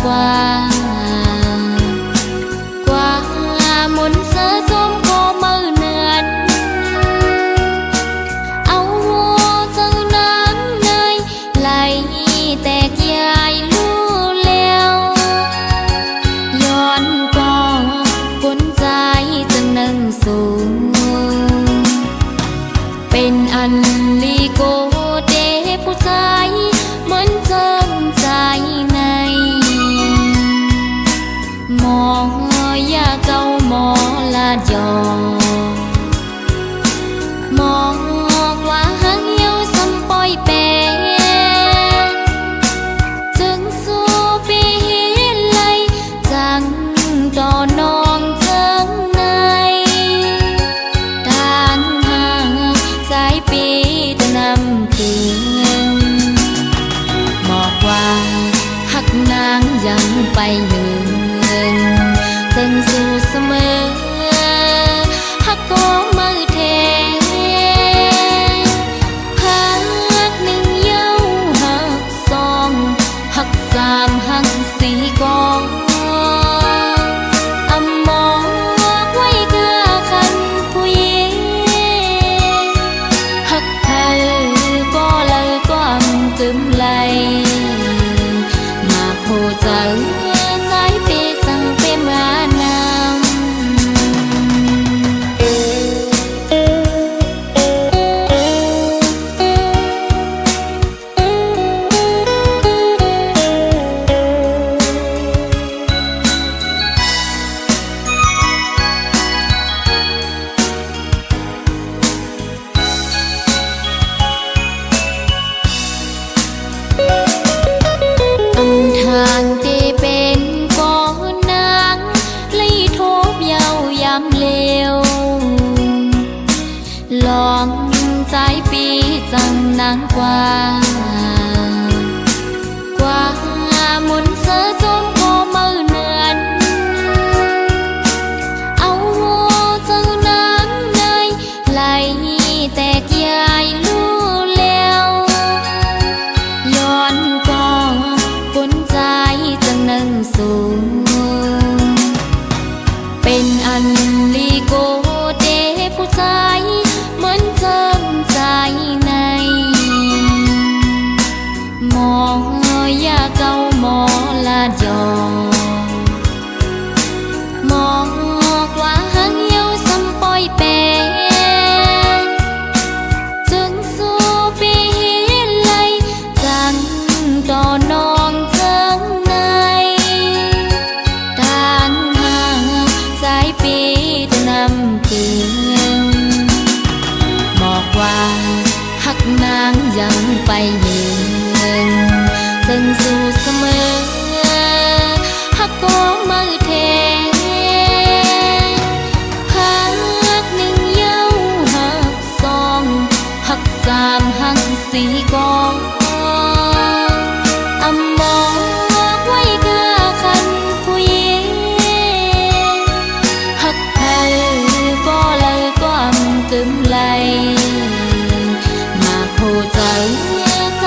qua qua muốn sơ xôm cô mơ nườn áo chân nắng nơi lại tẹt dài lưu leoย้อนก็คนใจจะนั่งสูงเป็นอันลีโกเดผู้ชายเหมือนเจิมใจในหมอยาเก่าหมอลาดยอหมอว่าหังเยาซ้ำปอยแปจึงสู้ปีเลยจังต่อนองเจิงในทางห่างสายปีจะนำคืนบอกว่าหักนางยังไปหนึ่งจึงสู้เสมอหักก็มือเทหักหนึ่งเย้าหักสองหักสามหักสี่กองอำมองไว้เกือคันผู้หญิงหักเธอก็เลยก็อำกึมไหลมาโคเจอสายเปสั่งเปมานำทางที่เป็นก้อนนางลีทบเยาวยำเลวลองใจปีจังนางกว่ามุนเสือจมโคมือเนือนเอาเจ้านางในไหลแตกยายลู่แล้วย้อนก็คนใจจะนั่งสูงเป็นอันลีโกเดผู้ชายเหมือนเจิมใจในหมอยาเก่าหมอลาดยอหมอกว่าหังเยาซ้ำปอยแปจึงสู้ปีเลยจังต่อนองเจิงในทางห่างสายปีจะนำคืนบอกว่าหักนางยังไปยืนจึงสู้เสมอหักก็มือเทหักหนึ่งเย้าหักสองหักสามหักสี่กองอำมองไว้เกือคันผู้หญิงหักเธอก็เลยก็อำกึมไหลมาโคเจอส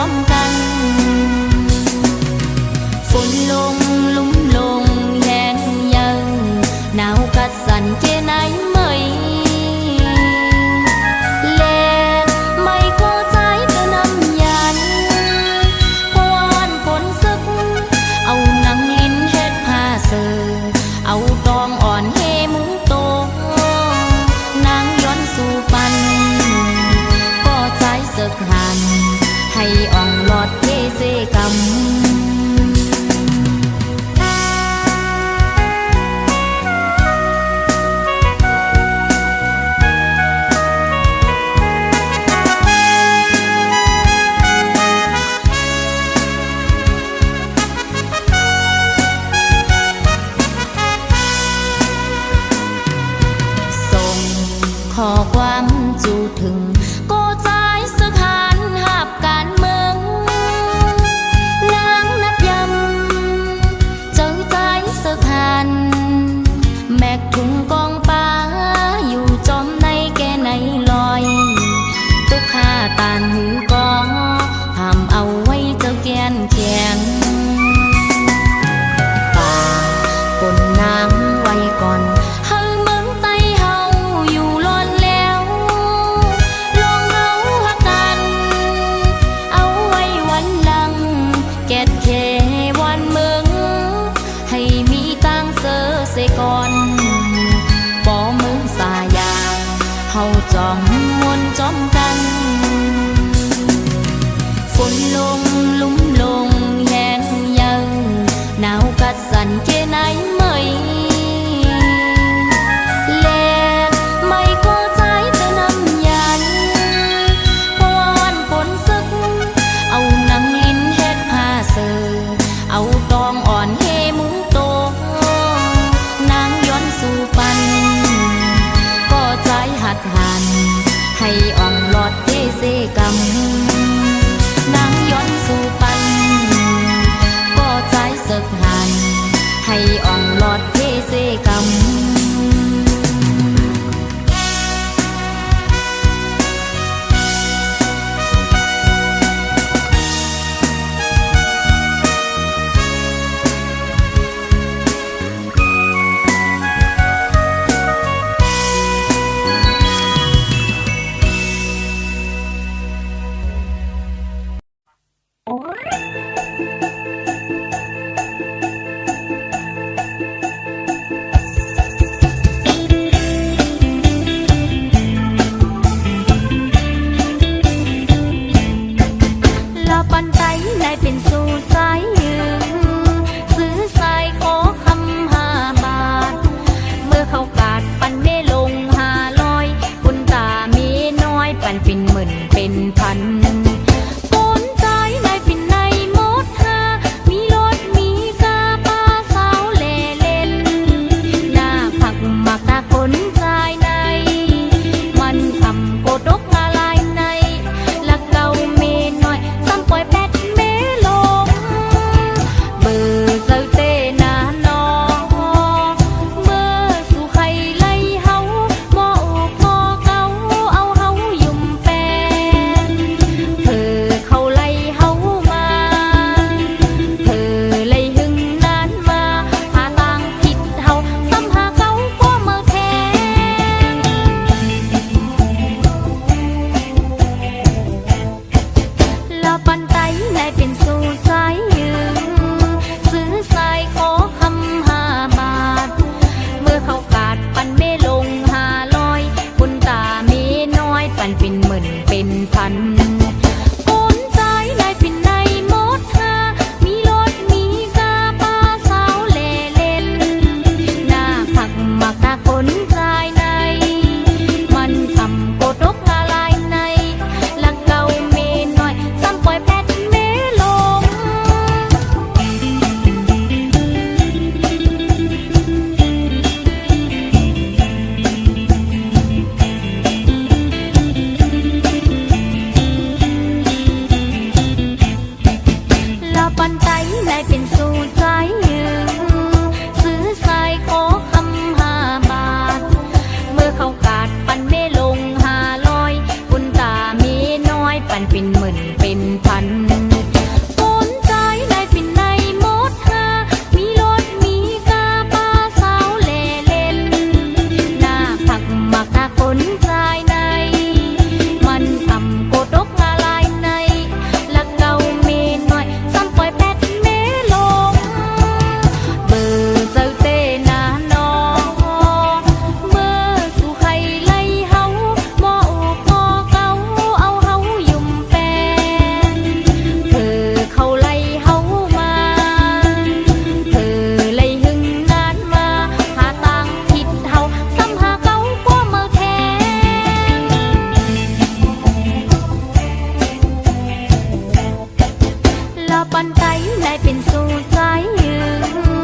อมกันฝนลงลุ่มลงแห้งยังหนาวกัดสั่นแค่ไหนไม่แลไม่เข้าใจเธอนำยันพวนฝนซึกเอาหนังลิ้นเฮ็ดผ้าเสือเอาตองอ่อนเฮมุงโตนางย้อนสู่ปันก็ใจสึกหันให้อ่องหลอดเทเสกำขอความจูถึงก็ใจสึกหันหับการเมืองนางนับยำเจอใจสึกหันแมกถุงกองป้าอยู่จอมในแก่ในลอยตุกข้าตานหือกองห้ามเอาไว้เจ้าแกนแข็งป่าคนนางไว้ก่อนก่อนปอมือสายาเฮาจองมนจอมกันฝนลงลุ่มลงแห้งยังหนาวกัดสั่นแค่ไหนไม่แลไม่เข้าใจเธอนำยันพวนฝนซึกเอาหนังลิ้นเฮ็ดผ้าเสือเอาตองอ่อนเฮมุงโตสู่ปันก็ใจหัดหันให้อ่องหลอดเทเสกำนางย้อนสู่ปันก็ใจสึกหันให้อ่องหลอดเทเสกำ ปันไตได้เป็นสู่ใจยืน